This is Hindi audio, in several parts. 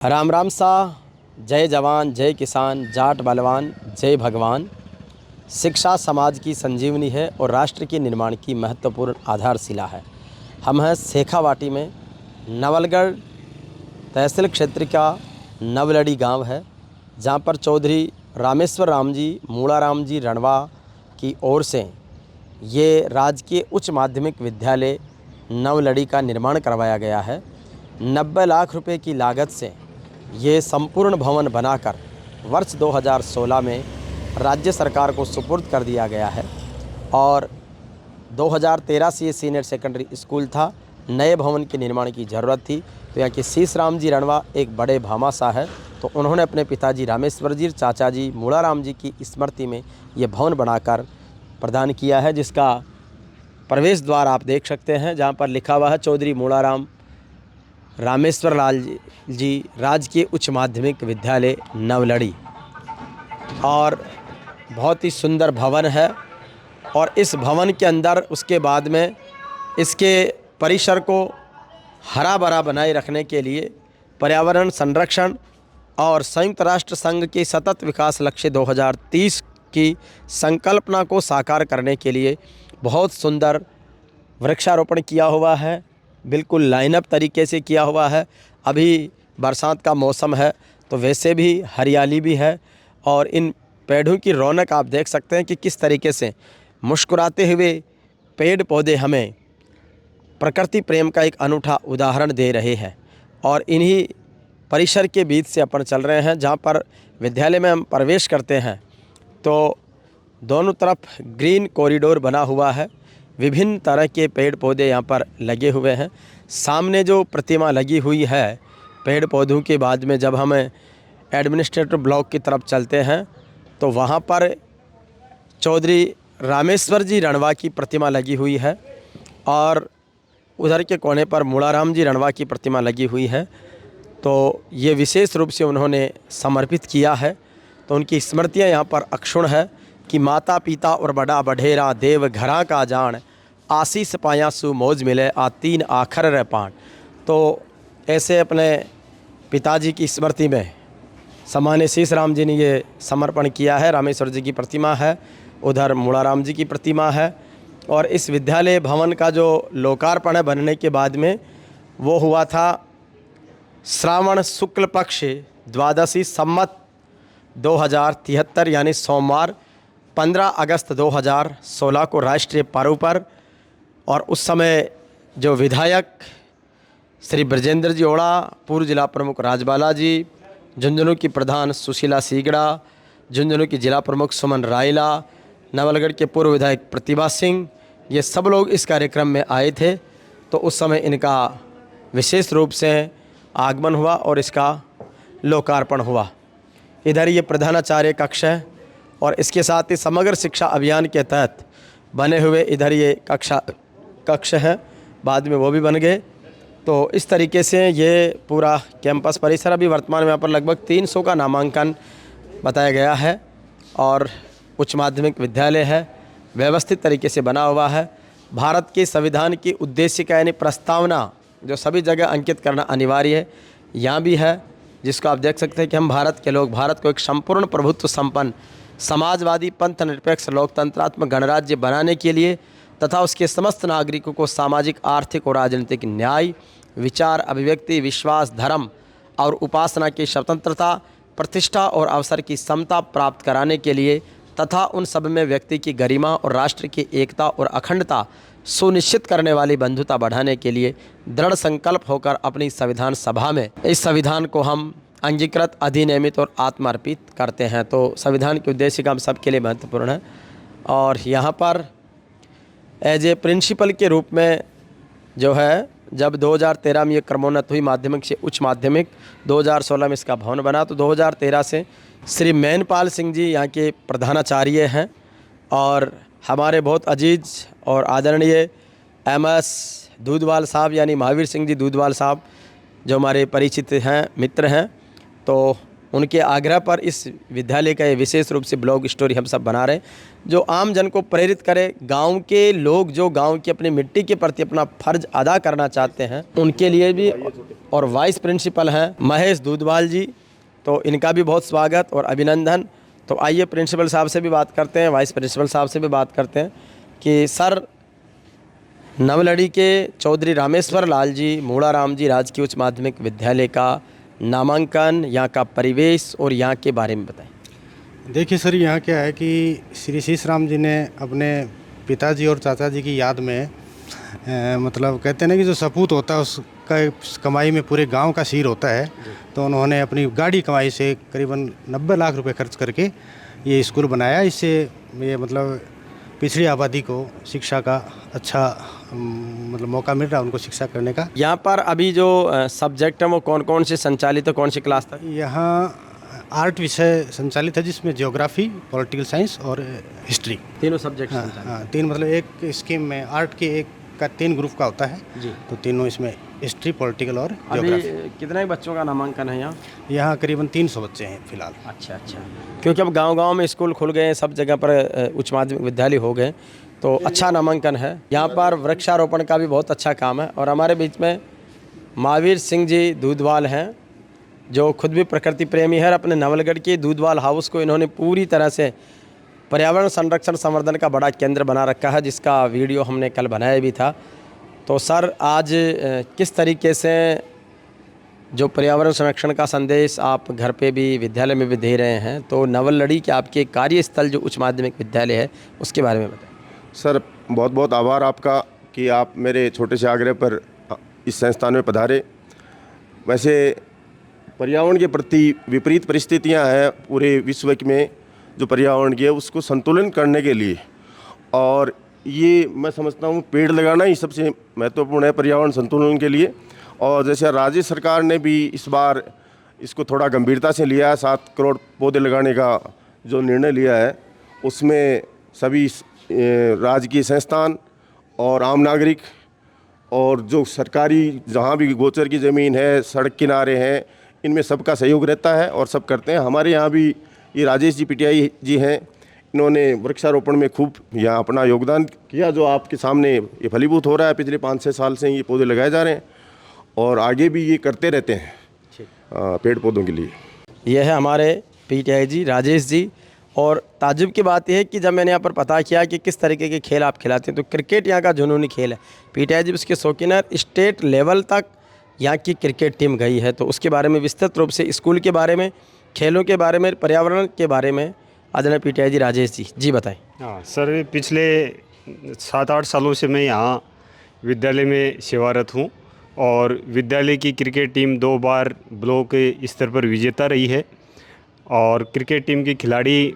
राम राम सा। जय जवान जय किसान, जाट बलवान जय भगवान। शिक्षा समाज की संजीवनी है और राष्ट्र के निर्माण की महत्वपूर्ण आधारशिला है। हम हैं शेखावाटी में, नवलगढ़ तहसील क्षेत्र का नवलड़ी गांव है, जहां पर चौधरी रामेश्वर राम जी मूलाराम जी रणवा की ओर से ये राजकीय उच्च माध्यमिक विद्यालय नवलड़ी का निर्माण करवाया गया है। 90 लाख रुपए की लागत से ये संपूर्ण भवन बनाकर वर्ष 2016 में राज्य सरकार को सुपुर्द कर दिया गया है और 2013 से ये सीनियर सेकेंडरी स्कूल था। नए भवन के निर्माण की ज़रूरत थी, तो यहाँ के शीश राम जी रणवा एक बड़े भामाशाह है, तो उन्होंने अपने पिताजी रामेश्वर जी, चाचा जी मूलाराम जी की स्मृति में ये भवन बनाकर प्रदान किया है, जिसका प्रवेश द्वार आप देख सकते हैं, जहाँ पर लिखा हुआ है चौधरी मूलाराम रामेश्वर लाल जी राजकीय उच्च माध्यमिक विद्यालय नवलड़ी। और बहुत ही सुंदर भवन है और इस भवन के अंदर उसके बाद में इसके परिसर को हरा भरा बनाए रखने के लिए पर्यावरण संरक्षण और संयुक्त राष्ट्र संघ के सतत विकास लक्ष्य 2030 की संकल्पना को साकार करने के लिए बहुत सुंदर वृक्षारोपण किया हुआ है। बिल्कुल लाइनअप तरीके से किया हुआ है। अभी बरसात का मौसम है तो वैसे भी हरियाली भी है और इन पेड़ों की रौनक आप देख सकते हैं कि किस तरीके से मुस्कुराते हुए पेड़ पौधे हमें प्रकृति प्रेम का एक अनूठा उदाहरण दे रहे हैं। और इन्हीं परिसर के बीच से अपन चल रहे हैं, जहाँ पर विद्यालय में हम प्रवेश करते हैं तो दोनों तरफ ग्रीन कॉरिडोर बना हुआ है। विभिन्न तरह के पेड़ पौधे यहाँ पर लगे हुए हैं। सामने जो प्रतिमा लगी हुई है पेड़ पौधों के बाद में, जब हम एडमिनिस्ट्रेटिव ब्लॉक की तरफ चलते हैं तो वहाँ पर चौधरी रामेश्वर जी रणवा की प्रतिमा लगी हुई है और उधर के कोने पर मूलाराम जी रणवा की प्रतिमा लगी हुई है। तो ये विशेष रूप से उन्होंने समर्पित किया है, तो उनकी स्मृतियाँ यहाँ पर अक्षुण है कि माता पिता और बड़ा बढ़ेरा देव घरा का जान, आशीष पाया सु मौज मिले आ तीन आखर रह पान। तो ऐसे अपने पिताजी की स्मृति में सम्मान्य शीश राम जी ने ये समर्पण किया है। रामेश्वर जी की प्रतिमा है, उधर मूलाराम जी की प्रतिमा है। और इस विद्यालय भवन का जो लोकार्पण है बनने के बाद में, वो हुआ था श्रावण शुक्ल पक्ष द्वादशी सम्मत 2073 यानी सोमवार 15 अगस्त 2016 को राष्ट्रीय पर्व पर। और उस समय जो विधायक श्री ब्रजेंद्र जी ओड़ा, पूर्व जिला प्रमुख राजबाला जी, झुंझुनू की प्रधान सुशीला सीगड़ा, झुंझुनू की जिला प्रमुख सुमन रायला, नवलगढ़ के पूर्व विधायक प्रतिभा सिंह, ये सब लोग इस कार्यक्रम में आए थे। तो उस समय इनका विशेष रूप से आगमन हुआ और इसका लोकार्पण हुआ। इधर ये प्रधानाचार्य कक्ष है और इसके साथ ही समग्र शिक्षा अभियान के तहत बने हुए इधर ये कक्ष है, बाद में वो भी बन गए। तो इस तरीके से ये पूरा कैंपस परिसर अभी वर्तमान में यहाँ पर लगभग 300 का नामांकन बताया गया है और उच्च माध्यमिक विद्यालय है, व्यवस्थित तरीके से बना हुआ है। भारत के संविधान की उद्देश्य का यानी प्रस्तावना जो सभी जगह अंकित करना अनिवार्य है, यहाँ भी है, जिसको आप देख सकते हैं कि हम भारत के लोग भारत को एक संपूर्ण प्रभुत्व संपन्न समाजवादी पंथ निरपेक्ष लोकतंत्रात्मक गणराज्य बनाने के लिए तथा उसके समस्त नागरिकों को सामाजिक, आर्थिक और राजनीतिक न्याय, विचार, अभिव्यक्ति, विश्वास, धर्म और उपासना की स्वतंत्रता, प्रतिष्ठा और अवसर की समता प्राप्त कराने के लिए तथा उन सब में व्यक्ति की गरिमा और राष्ट्र की एकता और अखंडता सुनिश्चित करने वाली बंधुता बढ़ाने के लिए दृढ़ संकल्प होकर अपनी संविधान सभा में इस संविधान को हम अंगीकृत, अधिनियमित और आत्मार्पित करते हैं। तो संविधान के उद्देश्य का हम सबके लिए महत्वपूर्ण है। और यहाँ पर एज ए प्रिंसिपल के रूप में जो है, जब 2013 में ये क्रमोन्नत हुई माध्यमिक से उच्च माध्यमिक, 2016 में इसका भवन बना, तो 2013 से श्री मैनपाल सिंह जी यहाँ के प्रधानाचार्य हैं और हमारे बहुत अजीज और आदरणीय MS दूधवाल साहब यानी महावीर सिंह जी दूधवाल साहब जो हमारे परिचित हैं, मित्र हैं, तो उनके आग्रह पर इस विद्यालय का ये विशेष रूप से ब्लॉग स्टोरी हम सब बना रहे हैं, जो आम जन को प्रेरित करे। गांव के लोग जो गांव की अपनी मिट्टी के प्रति अपना फर्ज अदा करना चाहते हैं उनके लिए भी। और वाइस प्रिंसिपल हैं महेश दूधवाल जी, तो इनका भी बहुत स्वागत और अभिनंदन। तो आइए प्रिंसिपल साहब से भी बात करते हैं, वाइस प्रिंसिपल साहब से भी बात करते हैं कि सर, नवलड़ी के चौधरी रामेश्वर लाल जी मूड़ाराम जी राजकीय उच्च माध्यमिक विद्यालय का नामांकन, यहाँ का परिवेश और यहाँ के बारे में बताएं। देखिए सर, यहाँ क्या है कि श्री शीश राम जी ने अपने पिताजी और चाचा जी की याद में मतलब कहते हैं ना कि जो सपूत होता है उसका कमाई में पूरे गांव का सिर होता है, तो उन्होंने अपनी गाड़ी कमाई से करीबन 90 लाख रुपए खर्च करके ये स्कूल बनाया। इससे ये मतलब पिछड़ी आबादी को शिक्षा का अच्छा मतलब मौका मिल रहा है उनको शिक्षा करने का। यहाँ पर अभी जो सब्जेक्ट है वो कौन कौन से संचालित है, कौन सी क्लास तक? यहाँ आर्ट विषय संचालित है जिसमें ज्योग्राफी, पॉलिटिकल साइंस और हिस्ट्री, तीनों सब्जेक्ट हाँ, तीन मतलब एक स्कीम में आर्ट के एक का 3 ग्रुप का होता है जी। तो तीनों इसमें हिस्ट्री, पॉलिटिकल और अभी ज्योग्राफी। कितने बच्चों का नामांकन है यहाँ? यहाँ करीबन 300 बच्चे हैं फिलहाल। अच्छा, क्योंकि अब गांव-गांव में स्कूल खुल गए हैं, सब जगह पर उच्च माध्यमिक विद्यालय हो गए, तो अच्छा नामांकन है। यहाँ पर वृक्षारोपण का भी बहुत अच्छा काम है। और हमारे बीच में महावीर सिंह जी दूधवाल हैं, जो खुद भी प्रकृति प्रेमी है। अपने नवलगढ़ के दूधवाल हाउस को इन्होंने पूरी तरह से पर्यावरण संरक्षण संवर्धन का बड़ा केंद्र बना रखा है, जिसका वीडियो हमने कल बनाया भी था। तो सर, आज किस तरीके से जो पर्यावरण संरक्षण का संदेश आप घर पे भी विद्यालय में भी दे रहे हैं, तो नवलड़ी के आपके कार्यस्थल जो उच्च माध्यमिक विद्यालय है उसके बारे में बताएं। सर, बहुत बहुत आभार आपका कि आप मेरे छोटे से आग्रह पर इस संस्थान में पधारे। वैसे पर्यावरण के प्रति विपरीत परिस्थितियां हैं पूरे विश्व में, जो पर्यावरण की है उसको संतुलन करने के लिए, और ये मैं समझता हूँ पेड़ लगाना ही सबसे महत्वपूर्ण है पर्यावरण संतुलन के लिए। और जैसे राज्य सरकार ने भी इस बार इसको थोड़ा गंभीरता से लिया है, 7 करोड़ पौधे लगाने का जो निर्णय लिया है, उसमें सभी राजकीय संस्थान और आम नागरिक और जो सरकारी जहाँ भी गोचर की ज़मीन है, सड़क किनारे हैं, इनमें सबका सहयोग रहता है और सब करते हैं। हमारे यहाँ भी ये राजेश जी पीटीआई जी हैं, इन्होंने वृक्षारोपण में खूब यहाँ अपना योगदान किया, जो आपके सामने ये फलीभूत हो रहा है। पिछले 5-6 साल से ये पौधे लगाए जा रहे हैं और आगे भी ये करते रहते हैं पेड़ पौधों के लिए। यह है हमारे पीटीआई जी राजेश जी। और ताज्जुब की बात यह है कि जब मैंने यहाँ पर पता किया कि किस तरीके के खेल आप खिलाते हैं, तो क्रिकेट यहाँ का जुनूनी खेल है। पीटीआई जी उसके शौकीन है, स्टेट लेवल तक यहाँ की क्रिकेट टीम गई है। तो उसके बारे में विस्तृत रूप से स्कूल के बारे में, खेलों के बारे में, पर्यावरण के बारे में आदरणीय पीटीआई जी राजेश जी बताएं। हाँ सर, पिछले 7-8 सालों से मैं यहाँ विद्यालय में सेवारत हूँ और विद्यालय की क्रिकेट टीम 2 बार ब्लॉक स्तर पर विजेता रही है। और क्रिकेट टीम के खिलाड़ी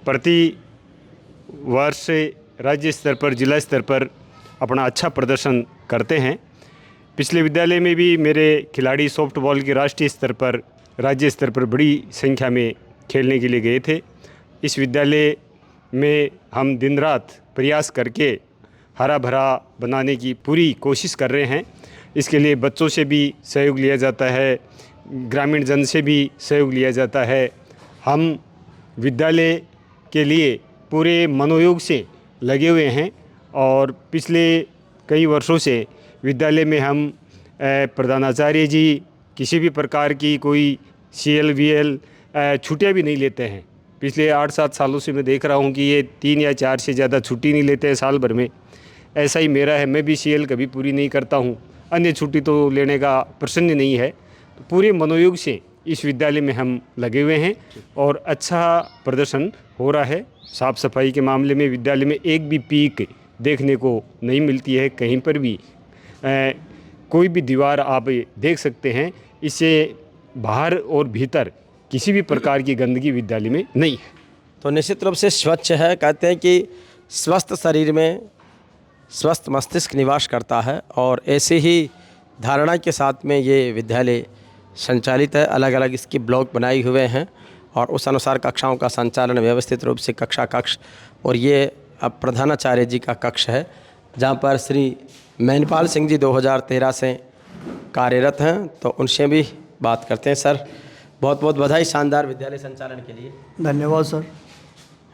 प्रति वर्ष राज्य स्तर पर, जिला स्तर पर अपना अच्छा प्रदर्शन करते हैं। पिछले विद्यालय में भी मेरे खिलाड़ी सॉफ्टबॉल के राष्ट्रीय स्तर पर, राज्य स्तर पर बड़ी संख्या में खेलने के लिए गए थे। इस विद्यालय में हम दिन रात प्रयास करके हरा भरा बनाने की पूरी कोशिश कर रहे हैं। इसके लिए बच्चों से भी सहयोग लिया जाता है, ग्रामीण जन से भी सहयोग लिया जाता है। हम विद्यालय के लिए पूरे मनोयोग से लगे हुए हैं और पिछले कई वर्षों से विद्यालय में हम प्रधानाचार्य जी किसी भी प्रकार की कोई CL-VL छुट्टियां भी नहीं लेते हैं। पिछले 8-7 सालों से मैं देख रहा हूं कि ये 3 या 4 से ज़्यादा छुट्टी नहीं लेते हैं साल भर में। ऐसा ही मेरा है, मैं भी CL कभी पूरी नहीं करता हूं। अन्य छुट्टी तो लेने का प्रश्न नहीं है। तो पूरे मनोयोग से इस विद्यालय में हम लगे हुए हैं और अच्छा प्रदर्शन हो रहा है। साफ़ सफाई के मामले में विद्यालय में एक भी पीक देखने को नहीं मिलती है। कहीं पर भी कोई भी दीवार आप देख सकते हैं, इससे बाहर और भीतर किसी भी प्रकार की गंदगी विद्यालय में नहीं है। तो निश्चित रूप से स्वच्छ है। कहते हैं कि स्वस्थ शरीर में स्वस्थ मस्तिष्क निवास करता है, और ऐसे ही धारणा के साथ में ये विद्यालय संचालित है। अलग अलग इसकी ब्लॉक बनाए हुए हैं और उस अनुसार कक्षाओं का संचालन व्यवस्थित रूप से कक्षा कक्ष, और ये अब प्रधानाचार्य जी का कक्ष है, जहाँ पर श्री मैनपाल सिंह जी 2013 से कार्यरत हैं। तो उनसे भी बात करते हैं। सर, बहुत बहुत बधाई शानदार विद्यालय संचालन के लिए। धन्यवाद सर।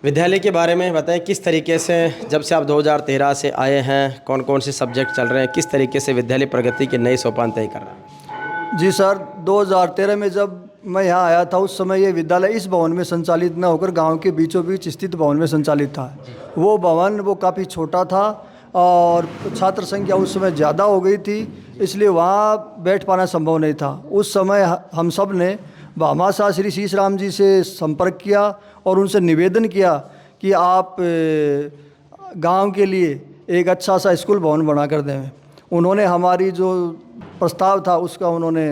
विद्यालय के बारे में बताएं, किस तरीके से जब से आप 2013 से आए हैं, कौन कौन से सब्जेक्ट चल रहे हैं, किस तरीके से विद्यालय प्रगति के नए सोपान तय कर रहा है? जी सर, 2013 में जब मैं यहाँ आया था उस समय ये विद्यालय इस भवन में संचालित न होकर गांव के बीचों बीच स्थित भवन में संचालित था। वो भवन वो काफ़ी छोटा था और छात्र संख्या उस समय ज़्यादा हो गई थी, इसलिए वहाँ बैठ पाना संभव नहीं था। उस समय हम सब ने भामाशाह श्री शीशराम जी से संपर्क किया और उनसे निवेदन किया कि आप गांव के लिए एक अच्छा सा स्कूल भवन बना कर दें। उन्होंने हमारी जो प्रस्ताव था उसका उन्होंने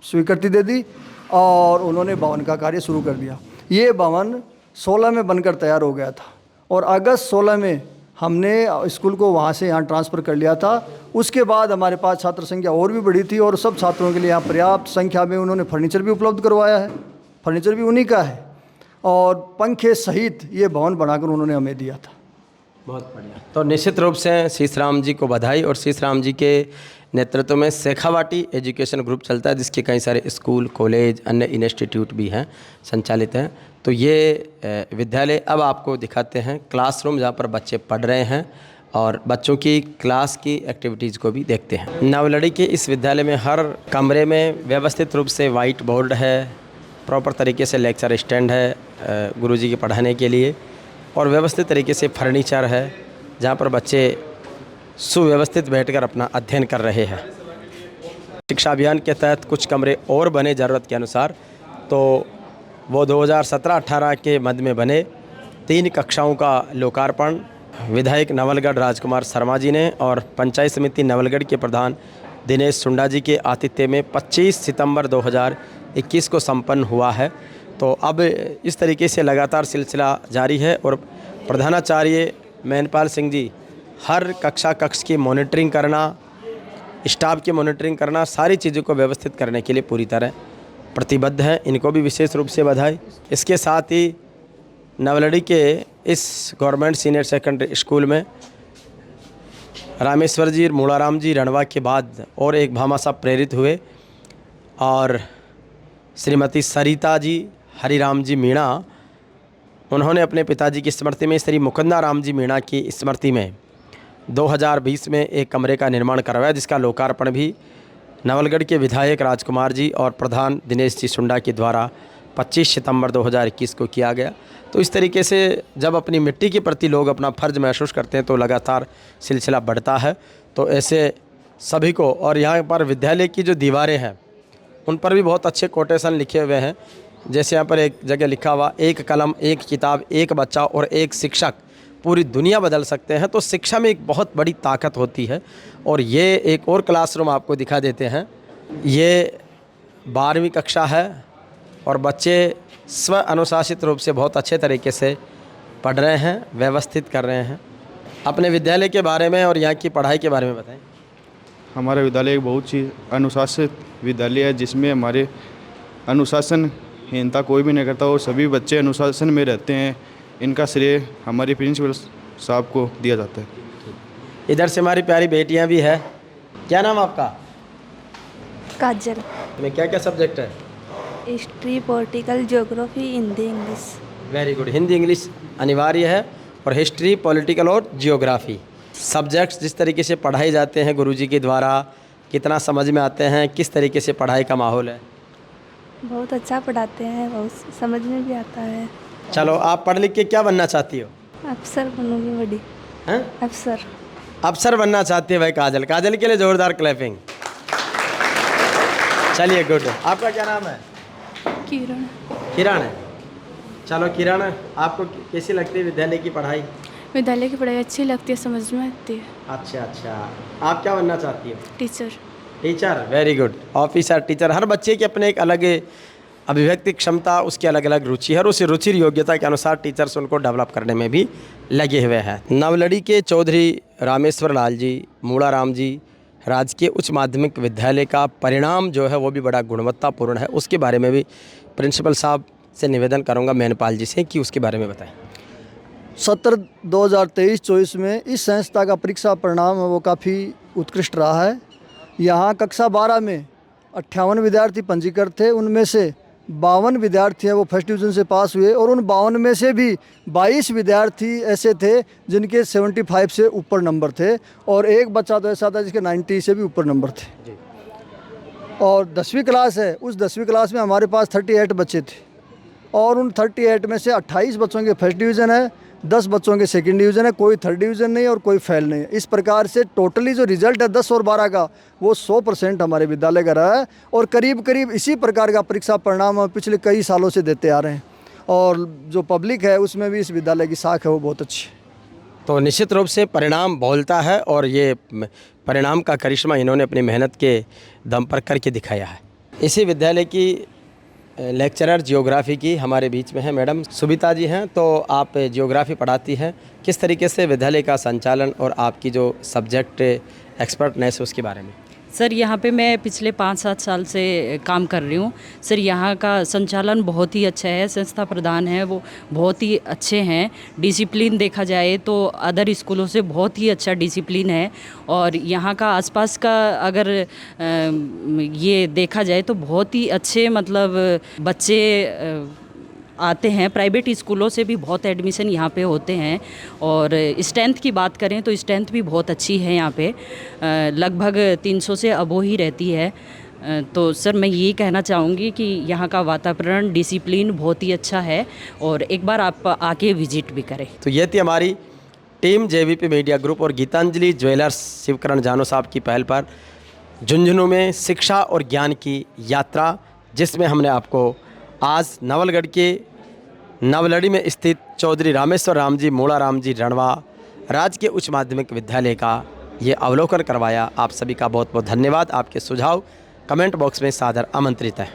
स्वीकृति दे दी और उन्होंने भवन का कार्य शुरू कर दिया। ये भवन 16 में बनकर तैयार हो गया था और अगस्त 16 में हमने स्कूल को वहाँ से यहाँ ट्रांसफ़र कर लिया था। उसके बाद हमारे पास छात्र संख्या और भी बढ़ी थी और सब छात्रों के लिए यहाँ पर्याप्त संख्या में उन्होंने फर्नीचर भी उपलब्ध करवाया है। फर्नीचर भी उन्हीं का है और पंखे सहित ये भवन बनाकर उन्होंने हमें दिया था। बहुत बढ़िया। तो निश्चित रूप से शीशराम जी को बधाई। और शीशराम जी के नेतृत्व में शेखावाटी एजुकेशन ग्रुप चलता है, जिसके कई सारे स्कूल, कॉलेज, अन्य इंस्टीट्यूट भी हैं, संचालित हैं। तो ये विद्यालय अब आपको दिखाते हैं क्लासरूम जहाँ पर बच्चे पढ़ रहे हैं और बच्चों की क्लास की एक्टिविटीज़ को भी देखते हैं। नवलड़ी के इस विद्यालय में हर कमरे में व्यवस्थित रूप से वाइट बोर्ड है, प्रॉपर तरीके से लेक्चर स्टैंड है गुरुजी के पढ़ाने के लिए, और व्यवस्थित तरीके से फर्नीचर है जहाँ पर बच्चे सुव्यवस्थित बैठकर अपना अध्ययन कर रहे हैं। शिक्षा अभियान के तहत कुछ कमरे और बने ज़रूरत के अनुसार, तो वो 2017-18 के मध्य में बने 3 कक्षाओं का लोकार्पण विधायक नवलगढ़ राजकुमार शर्मा जी ने और पंचायत समिति नवलगढ़ के प्रधान दिनेश सुंडा जी के आतिथ्य में 25 सितंबर 2021 को संपन्न हुआ है। तो अब इस तरीके से लगातार सिलसिला जारी है और प्रधानाचार्य मैनपाल सिंह जी हर कक्ष की मॉनिटरिंग करना, स्टाफ की मॉनिटरिंग करना, सारी चीज़ों को व्यवस्थित करने के लिए पूरी तरह प्रतिबद्ध हैं। इनको भी विशेष रूप से बधाई। इसके साथ ही नवलड़ी के इस गवर्नमेंट सीनियर सेकेंडरी स्कूल में रामेश्वर जी, मूड़ाराम जी रणवा के बाद और एक भामाशाह प्रेरित हुए और श्रीमती सरिता जी हरिराम जी मीणा, उन्होंने अपने पिताजी की स्मृति में श्री मुकुंदा राम जी मीणा की स्मृति में 2020 में एक कमरे का निर्माण करवाया, जिसका लोकार्पण भी नवलगढ़ के विधायक राजकुमार जी और प्रधान दिनेश जी सुंडा के द्वारा 25 सितंबर 2021 को किया गया। तो इस तरीके से जब अपनी मिट्टी के प्रति लोग अपना फ़र्ज महसूस करते हैं तो लगातार सिलसिला बढ़ता है। तो ऐसे सभी को, और यहाँ पर विद्यालय की जो दीवारें हैं उन पर भी बहुत अच्छे कोटेशन लिखे हुए हैं। जैसे यहाँ पर एक जगह लिखा हुआ, एक कलम, एक किताब, एक बच्चा और एक शिक्षक पूरी दुनिया बदल सकते हैं। तो शिक्षा में एक बहुत बड़ी ताकत होती है। और ये एक और क्लासरूम आपको दिखा देते हैं। ये 12वीं कक्षा है और बच्चे स्व अनुशासित रूप से बहुत अच्छे तरीके से पढ़ रहे हैं, व्यवस्थित कर रहे हैं। अपने विद्यालय के बारे में और यहाँ की पढ़ाई के बारे में बताएं। हमारा विद्यालय एक बहुत ही अनुशासित विद्यालय है, जिसमें हमारे अनुशासनहीनता कोई भी नहीं करता और सभी बच्चे अनुशासन में रहते हैं। इनका श्रेय हमारे प्रिंसिपल साहब को दिया जाता है। इधर से हमारी प्यारी बेटियाँ भी है। क्या नाम आपका? काजल। तुम्हें क्या क्या सब्जेक्ट है? History, political, geography, Hindi, English. Very good. Hindi English अनिवार्य है और हिस्ट्री, पॉलिटिकल और जियोग्राफी सब्जेक्ट्स जिस तरीके से पढ़ाए जाते हैं गुरुजी के द्वारा, कितना समझ में आते हैं, किस तरीके से पढ़ाई का माहौल है? बहुत अच्छा पढ़ाते हैं, बहुत समझ में भी आता है। चलो, आप पढ़ लिख के क्या बनना चाहती हो? अफसर बनूंगी बड़ी। हैं? अफसर। अफसर बनना चाहती है भाई काजल। काजल के लिए जोरदार क्लैपिंग। चलिए, गुड। आपका क्या नाम है? किरण। किरण है। चलो किरण, आपको कैसी लगती है विद्यालय की पढ़ाई? विद्यालय की पढ़ाई अच्छी लगती है, समझ में आती है। अच्छा, आप क्या बनना चाहती हो? Teacher. Teacher, very good. Officer, teacher, हर बच्चे की अपने एक अलग अभिव्यक्ति क्षमता, उसकी अलग अलग रुचि है और उस रुचि योग्यता के अनुसार टीचर्स उनको डेवलप करने में भी लगे हुए हैं। नवलड़ी के चौधरी रामेश्वर लाल जी, मूड़ाराम जी राजकीय उच्च माध्यमिक विद्यालय का परिणाम जो है वो भी बड़ा गुणवत्तापूर्ण है। उसके बारे में भी प्रिंसिपल साहब से निवेदन करूंगा मैनपाल जी से कि उसके बारे में बताएं। सत्र 2023-24 में इस संस्था का परीक्षा परिणाम वो काफ़ी उत्कृष्ट रहा है। यहाँ कक्षा 12 में 58 विद्यार्थी पंजीकृत थे, उनमें से 52 विद्यार्थी हैं वो फर्स्ट डिवीज़न से पास हुए, और उन 52 में से भी 22 विद्यार्थी ऐसे थे जिनके 75 से ऊपर नंबर थे, और एक बच्चा तो ऐसा था जिसके 90 से भी ऊपर नंबर थे। और 10वीं क्लास है, उस 10वीं क्लास में हमारे पास 38 बच्चे थे, और उन 38 में से 28 बच्चों के फर्स्ट डिवीज़न है, 10 बच्चों के सेकंड डिवीज़न है, कोई थर्ड डिवीज़न नहीं और कोई फेल नहीं है। इस प्रकार से टोटली जो रिज़ल्ट है 10 और 12 का, वो 100% हमारे विद्यालय का रहा है, और करीब करीब इसी प्रकार का परीक्षा परिणाम हम पिछले कई सालों से देते आ रहे हैं, और जो पब्लिक है उसमें भी इस विद्यालय की साख है वो बहुत अच्छी है। तो निश्चित रूप से परिणाम बोलता है, और ये परिणाम का करिश्मा इन्होंने अपनी मेहनत के दम पर करके दिखाया है। इसी विद्यालय की लेक्चरर जियोग्राफी की हमारे बीच में है मैडम सुबिता जी हैं। तो आप जियोग्राफी पढ़ाती हैं, किस तरीके से विद्यालय का संचालन और आपकी जो सब्जेक्ट एक्सपर्टनेस है उसके बारे में? सर यहाँ पे मैं पिछले 5-7 साल से काम कर रही हूँ। सर यहाँ का संचालन बहुत ही अच्छा है, संस्था प्रधान है वो बहुत ही अच्छे हैं। डिसिप्लिन देखा जाए तो अदर स्कूलों से बहुत ही अच्छा डिसिप्लिन है, और यहाँ का आसपास का अगर ये देखा जाए तो बहुत ही अच्छे मतलब बच्चे आते हैं। प्राइवेट स्कूलों से भी बहुत एडमिशन यहाँ पे होते हैं, और स्ट्रेंथ की बात करें तो स्ट्रेंथ भी बहुत अच्छी है यहाँ पे, लगभग 300 से अबो ही रहती है। तो सर मैं यही कहना चाहूँगी कि यहाँ का वातावरण डिसिप्लिन बहुत ही अच्छा है, और एक बार आप आके विजिट भी करें। तो ये थी हमारी टीम JVP मीडिया ग्रुप और गीतांजलि ज्वेलर्स शिवकरण जानो साहब की पहल पर झुंझुनू में शिक्षा और ज्ञान की यात्रा, जिसमें हमने आपको आज नवलगढ़ के नवलड़ी में स्थित चौधरी रामेश्वर राम जी मोड़ा राम जी रणवा राजकीय उच्च माध्यमिक विद्यालय का ये अवलोकन करवाया। आप सभी का बहुत बहुत धन्यवाद। आपके सुझाव कमेंट बॉक्स में सादर आमंत्रित है।